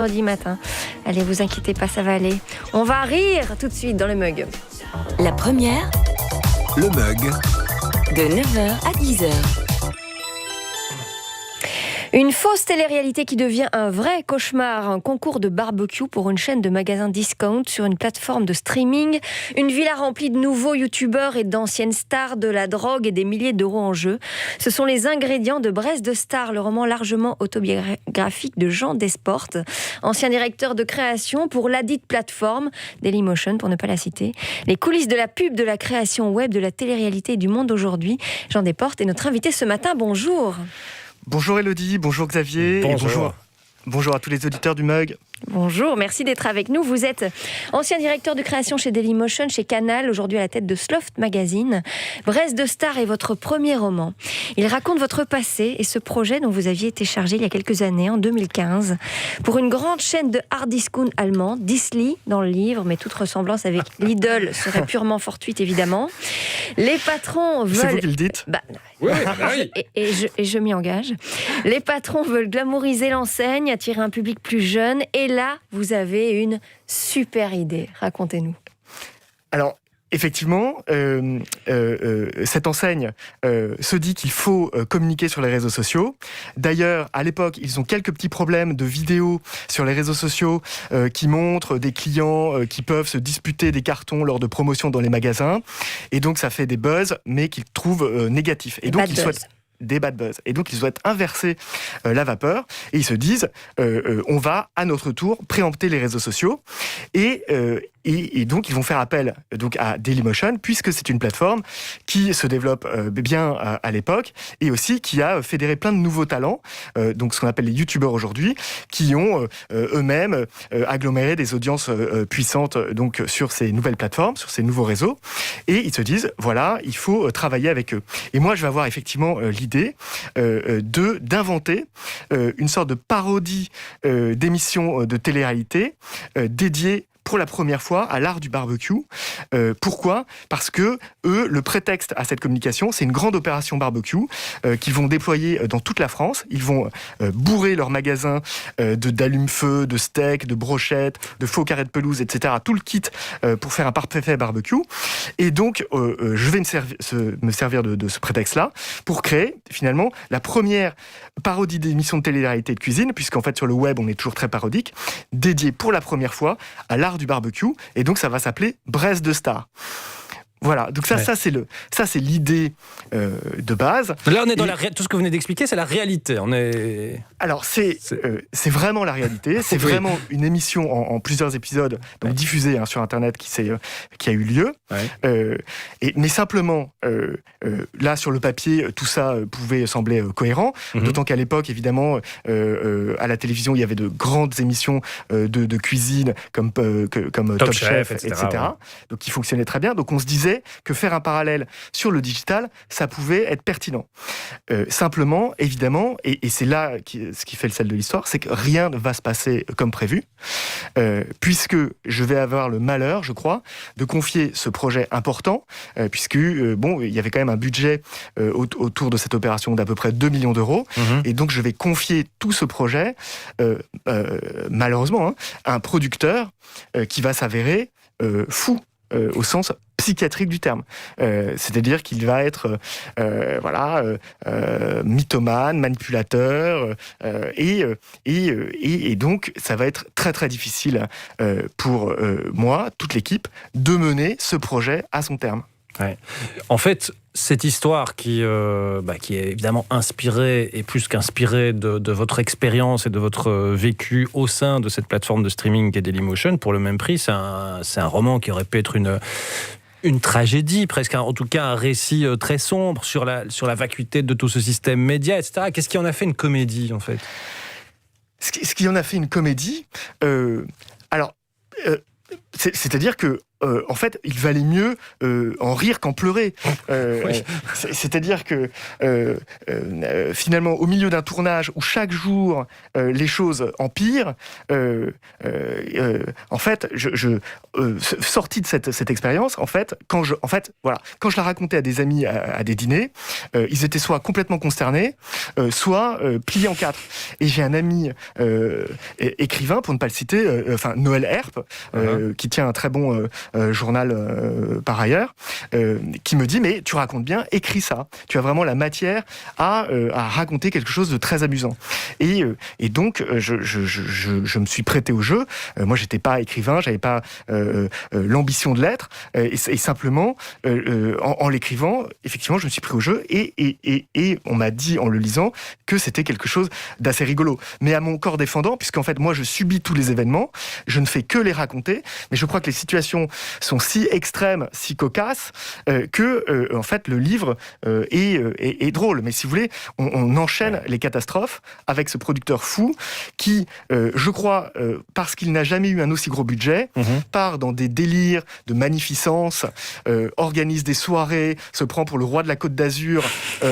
Vendredi matin. Allez, vous inquiétez pas, ça va aller. On va rire tout de suite dans le mug. La première, Le mug. de 9h à 10h. Une fausse télé-réalité qui devient un vrai cauchemar, un concours de barbecue pour une chaîne de magasins discount sur une plateforme de streaming, une villa remplie de nouveaux youtubeurs et d'anciennes stars, de la drogue et des milliers d'euros en jeu. Ce sont les ingrédients de Brest de Star, le roman largement autobiographique de Jean Desportes, ancien directeur de création pour ladite plateforme, Dailymotion pour ne pas la citer. Les coulisses de la pub, de la création web, de la télé-réalité et du monde aujourd'hui. Jean Desportes est notre invité ce matin. Bonjour. Bonjour Elodie, bonjour Xavier, Bonjour. et bonjour à tous les auditeurs du Mug. Bonjour, merci d'être avec nous. Vous êtes ancien directeur de création chez Dailymotion, chez Canal, aujourd'hui à la tête de Sloft Magazine. Brest de Star est votre premier roman. Il raconte votre passé et ce projet dont vous aviez été chargé il y a quelques années, en 2015, pour une grande chaîne de hard discount allemande, Disly dans le livre, mais toute ressemblance avec Lidl serait purement fortuite évidemment. Les patrons veulent... C'est vous qui le dites ? Oui. Et je m'y engage. Les patrons veulent glamouriser l'enseigne, attirer un public plus jeune. Et là, vous avez une super idée. Racontez-nous. Alors, effectivement, cette enseigne se dit qu'il faut communiquer sur les réseaux sociaux. D'ailleurs, à l'époque, ils ont quelques petits problèmes de vidéos sur les réseaux sociaux qui montrent des clients qui peuvent se disputer des cartons lors de promotions dans les magasins. Et donc, ça fait des buzz, mais qu'ils trouvent négatifs. Et donc, ils souhaitent des bad buzz. Et donc, ils souhaitent inverser la vapeur et ils se disent on va, à notre tour, préempter les réseaux sociaux et donc, ils vont faire appel donc, à Dailymotion puisque c'est une plateforme qui se développe bien à l'époque et aussi qui a fédéré plein de nouveaux talents, donc ce qu'on appelle les youtubeurs aujourd'hui, qui ont eux-mêmes aggloméré des audiences puissantes donc, sur ces nouvelles plateformes, sur ces nouveaux réseaux. Et ils se disent, voilà, il faut travailler avec eux. Et moi, je vais avoir effectivement l'idée d'inventer une sorte de parodie d'émission de télé-réalité dédiée pour la première fois à l'art du barbecue. Pourquoi ? Parce que eux, le prétexte à cette communication, c'est une grande opération barbecue qu'ils vont déployer dans toute la France. Ils vont bourrer leurs magasins d'allume-feu, de steaks, de brochettes, de faux carrés de pelouse, etc. Tout le kit pour faire un parfait barbecue. Et donc, je vais me servir de ce prétexte-là pour créer finalement la première parodie d'émission de télé-réalité de cuisine, puisqu'en fait sur le web, on est toujours très parodique, dédiée pour la première fois à l'art du barbecue, et donc ça va s'appeler Brest de Star. Voilà, donc ça c'est l'idée de base. Là, on est dans tout ce que vous venez d'expliquer, c'est la réalité. Alors, c'est vraiment la réalité. C'est vraiment une émission en plusieurs épisodes, donc diffusée sur Internet, qui a eu lieu. Ouais. Mais simplement, là, sur le papier, tout ça pouvait sembler cohérent. D'autant qu'à l'époque, évidemment, à la télévision, il y avait de grandes émissions de cuisine comme Top Chef, etc. Ouais. Donc, qui fonctionnaient très bien. Donc, on se disait que faire un parallèle sur le digital, ça pouvait être pertinent. Simplement, évidemment, et c'est là ce qui fait le sel de l'histoire, c'est que rien ne va se passer comme prévu, puisque je vais avoir le malheur, je crois, de confier ce projet important, puisque il y avait quand même un budget autour de cette opération d'à peu près 2 millions d'euros, et donc je vais confier tout ce projet, malheureusement, à un producteur qui va s'avérer fou, au sens psychiatrique du terme. C'est-à-dire qu'il va être mythomane, manipulateur, et donc ça va être très très difficile pour moi, toute l'équipe, de mener ce projet à son terme. Ouais. En fait, cette histoire qui est évidemment inspirée et plus qu'inspirée de votre expérience et de votre vécu au sein de cette plateforme de streaming qu'est Dailymotion, pour le même prix, c'est un roman qui aurait pu être une tragédie, presque, en tout cas un récit très sombre sur la vacuité de tout ce système média, etc. Qu'est-ce qui en a fait une comédie, en fait ? Ce qui en a fait une comédie, c'est-à-dire que en fait, il valait mieux en rire qu'en pleurer. Oui. C'est-à-dire que finalement, au milieu d'un tournage où chaque jour les choses empirent, en fait, sorti de cette expérience, en fait, quand je la racontais à des amis à des dîners, ils étaient soit complètement consternés, soit pliés en quatre. Et j'ai un ami écrivain, pour ne pas le citer, Noël Herp, qui tient un très bon journal par ailleurs, qui me dit, mais tu racontes bien, écris ça. Tu as vraiment la matière à raconter quelque chose de très amusant. Et donc, je me suis prêté au jeu. Moi, j'étais pas écrivain, j'avais pas l'ambition de l'être, et simplement, en l'écrivant, effectivement, je me suis pris au jeu, et on m'a dit, en le lisant, que c'était quelque chose d'assez rigolo. Mais à mon corps défendant, puisqu'en fait, moi, je subis tous les événements, je ne fais que les raconter, mais je crois que les situations sont si extrêmes, si cocasses, que, en fait, le livre est drôle. Mais si vous voulez, on enchaîne les catastrophes avec ce producteur fou qui, je crois, parce qu'il n'a jamais eu un aussi gros budget, part dans des délires de magnificence, organise des soirées, se prend pour le roi de la Côte d'Azur,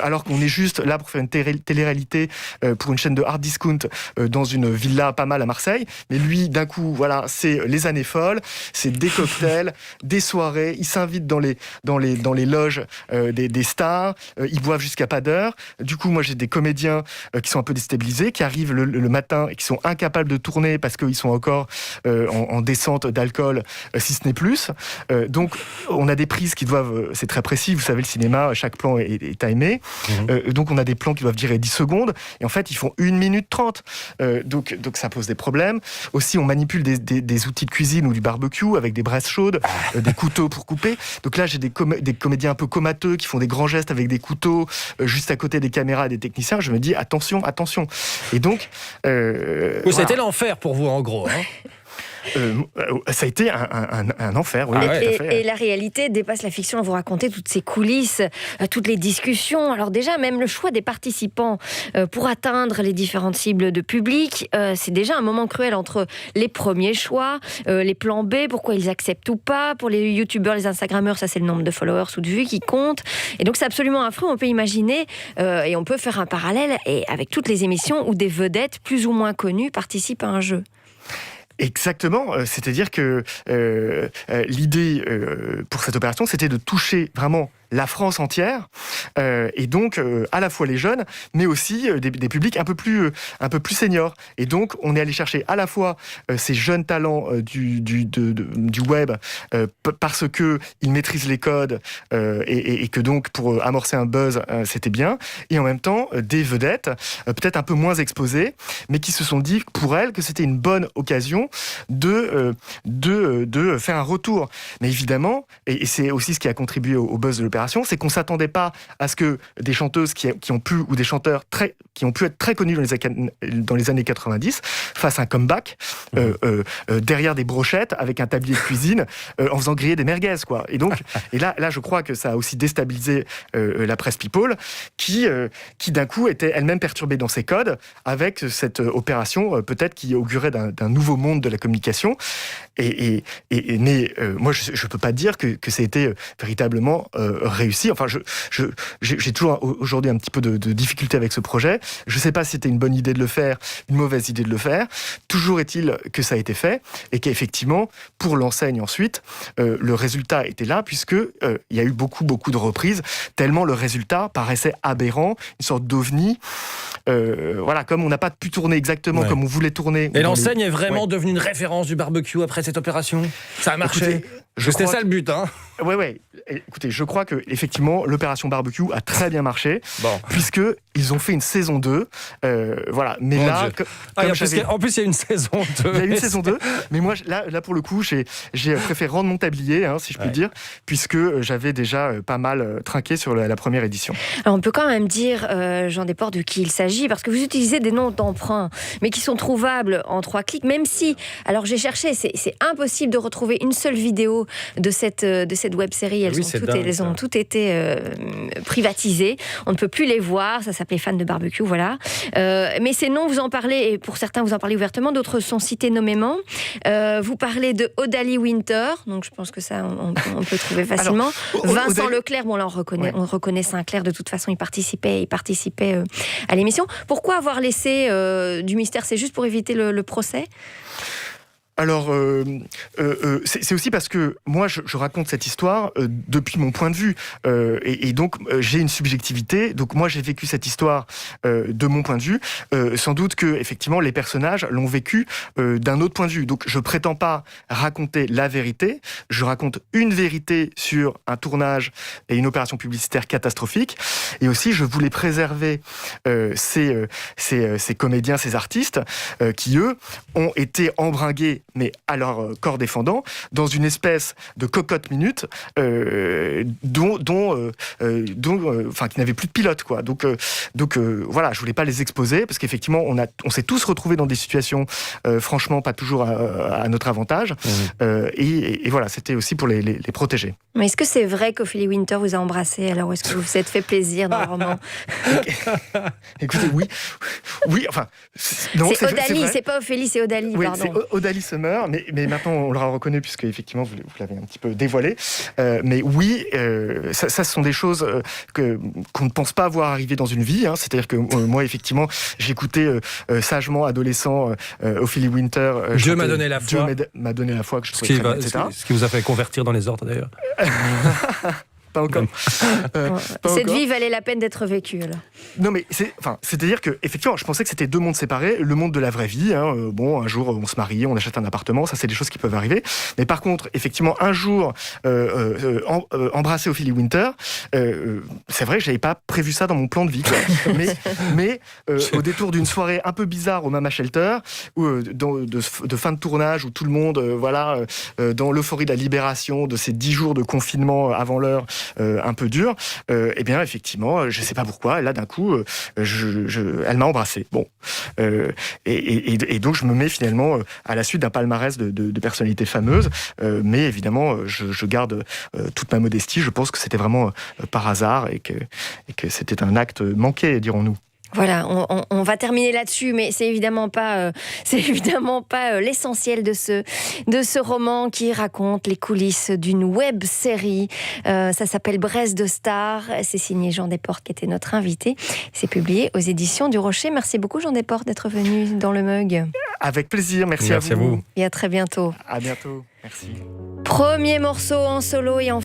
alors qu'on est juste là pour faire une télé-réalité pour une chaîne de hard discount dans une villa pas mal à Marseille. Mais lui, d'un coup, voilà, c'est les années folles, c'est des cocktails, des soirées, il s'invite dans les loges des stars, ils boivent jusqu'à pas d'heure. Du coup, moi, j'ai des comédiens qui sont un peu déstabilisés, qui arrivent le matin et qui sont incapables de tourner parce qu'ils sont encore en descente d'alcool, si ce n'est plus. Donc, on a des prises qui doivent... c'est très précis, vous savez, le cinéma, chaque plan est timé. Donc, on a des plans qui doivent durer 10 secondes. Et en fait, ils font 1 minute 30. Donc, ça pose des problèmes. Aussi, on manipule des outils de cuisine ou du barbecue avec des braises chaudes, des couteaux pour couper. Donc là, j'ai des comédiens un peu comateux qui font des grands gestes avec des couteaux juste à côté des caméras et des techniciens. Je me dis, attention. Et donc... C'était l'enfer pour vous, en gros. ça a été un enfer, oui. Tout à fait. Et la réalité dépasse la fiction. Vous racontez toutes ces coulisses, toutes les discussions. Alors déjà, même le choix des participants pour atteindre les différentes cibles de public, c'est déjà un moment cruel entre les premiers choix, les plans B, pourquoi ils acceptent ou pas. Pour les youtubeurs, les instagrammeurs, ça c'est le nombre de followers ou de vues qui compte. Et donc c'est absolument affreux. On peut imaginer et on peut faire un parallèle avec toutes les émissions où des vedettes plus ou moins connues participent à un jeu. Exactement, c'est-à-dire que l'idée pour cette opération, c'était de toucher vraiment la France entière, et donc à la fois les jeunes, mais aussi des publics un peu plus seniors. Et donc on est allé chercher à la fois ces jeunes talents du web, parce que ils maîtrisent les codes, et que donc pour amorcer un buzz, c'était bien, et en même temps des vedettes peut-être un peu moins exposées, mais qui se sont dit pour elles que c'était une bonne occasion de faire un retour. Mais évidemment, et c'est aussi ce qui a contribué au buzz de l'opération, c'est qu'on ne s'attendait pas à ce que des chanteuses qui ont pu, ou des chanteurs qui ont pu être très connus dans les années 90 fassent un comeback derrière des brochettes avec un tablier de cuisine en faisant griller des merguez, quoi. Et donc, là, je crois que ça a aussi déstabilisé la presse people qui d'un coup était elle-même perturbée dans ses codes avec cette opération peut-être qui augurait d'un nouveau monde de la communication. Mais moi, je ne peux pas dire que ça a été véritablement réussi. Enfin, j'ai toujours aujourd'hui un petit peu de difficulté avec ce projet. Je ne sais pas si c'était une bonne idée de le faire, une mauvaise idée de le faire. Toujours est-il que ça a été fait et qu'effectivement, pour l'enseigne ensuite, le résultat était là puisque il y a eu beaucoup de reprises, tellement le résultat paraissait aberrant, une sorte d'ovni. Voilà, comme on n'a pas pu tourner exactement comme on voulait tourner. Et l'enseigne est vraiment devenue une référence du barbecue après cette opération. Ça a marché. C'était ça le but, hein. Ouais. Écoutez, je crois que effectivement l'opération barbecue a très bien marché, puisque ils ont fait une saison 2. Voilà. Mais Mon là, en plus, il y a une saison 2. Il y a une saison 2. Mais moi, là pour le coup, j'ai préféré rendre mon tablier, si je puis dire, puisque j'avais déjà pas mal trinqué sur la première édition. Alors, on peut quand même dire, Jean Desportes, de qui il s'agit, parce que vous utilisez des noms d'emprunt, mais qui sont trouvables en 3 clics, même si, alors j'ai cherché, c'est impossible de retrouver une seule vidéo vidéos de cette web-série, elles ont toutes été privatisées. On ne peut plus les voir. Ça s'appelait Fans de barbecue, voilà. Mais ces noms, vous en parlez, et pour certains, vous en parlez ouvertement, d'autres sont cités nommément. Vous parlez de Odalie Winter, donc je pense que ça, on peut trouver facilement. Alors, Vincent Leclerc, bon là, on reconnaît Sinclair, de toute façon, il participait à l'émission. Pourquoi avoir laissé du mystère? C'est juste pour éviter le procès? Alors, c'est aussi parce que moi, je raconte cette histoire depuis mon point de vue. Et donc, j'ai une subjectivité. Donc, moi, j'ai vécu cette histoire de mon point de vue. Sans doute que, effectivement, les personnages l'ont vécu d'un autre point de vue. Donc, je prétends pas raconter la vérité. Je raconte une vérité sur un tournage et une opération publicitaire catastrophique. Et aussi, je voulais préserver ces comédiens, ces artistes qui, eux, ont été embringués, mais à leur corps défendant, dans une espèce de cocotte minute qui n'avait plus de pilote, quoi. Donc voilà, je voulais pas les exposer parce qu'effectivement on s'est tous retrouvés dans des situations franchement pas toujours à notre avantage. Et voilà, c'était aussi pour les protéger. Mais est-ce que c'est vrai qu'Ophélie Winter vous a embrassé? Alors est-ce que vous vous êtes fait plaisir dans le roman? Écoutez, oui, enfin non, c'est Odalie, c'est pas Ophélie, c'est Odalie. Oui, pardon. c'est Odalie Summer, mais maintenant on l'aura reconnu puisque effectivement vous l'avez un petit peu dévoilé. Mais oui, ça ce sont des choses qu'on ne pense pas voir arriver dans une vie. Hein. C'est-à-dire que moi effectivement j'écoutais sagement adolescent Ophélie Winter. Dieu m'a donné la foi. Dieu m'a donné la foi que je trouvais très bien, etc. Ce qui vous a fait convertir dans les ordres d'ailleurs. Pas encore. Cette vie valait la peine d'être vécue, là. Non, mais c'est-à-dire que effectivement, je pensais que c'était deux mondes séparés. Le monde de la vraie vie, hein, bon, un jour on se marie, on achète un appartement, ça c'est des choses qui peuvent arriver. Mais par contre, effectivement, un jour embrasser Ophélie Winter, c'est vrai que j'avais pas prévu ça dans mon plan de vie, quoi. mais au détour d'une soirée un peu bizarre au Mama Shelter, de fin de tournage où tout le monde, dans l'euphorie de la libération de ces 10 jours de confinement avant l'heure. Un peu dur, et bien effectivement, je sais pas pourquoi, là d'un coup, elle m'a embrassé. Bon, et donc je me mets finalement à la suite d'un palmarès de personnalités fameuses, mais évidemment, je garde toute ma modestie. Je pense que c'était vraiment par hasard et que c'était un acte manqué, dirons-nous. Voilà, on va terminer là-dessus, mais c'est évidemment pas l'essentiel de ce roman qui raconte les coulisses d'une web série. Ça s'appelle Brest de Stars. C'est signé Jean Desportes qui était notre invité. C'est publié aux éditions du Rocher. Merci beaucoup Jean Desportes d'être venu dans le Mug. Avec plaisir, merci à vous. Et à très bientôt. À bientôt, merci. Premier morceau en solo et en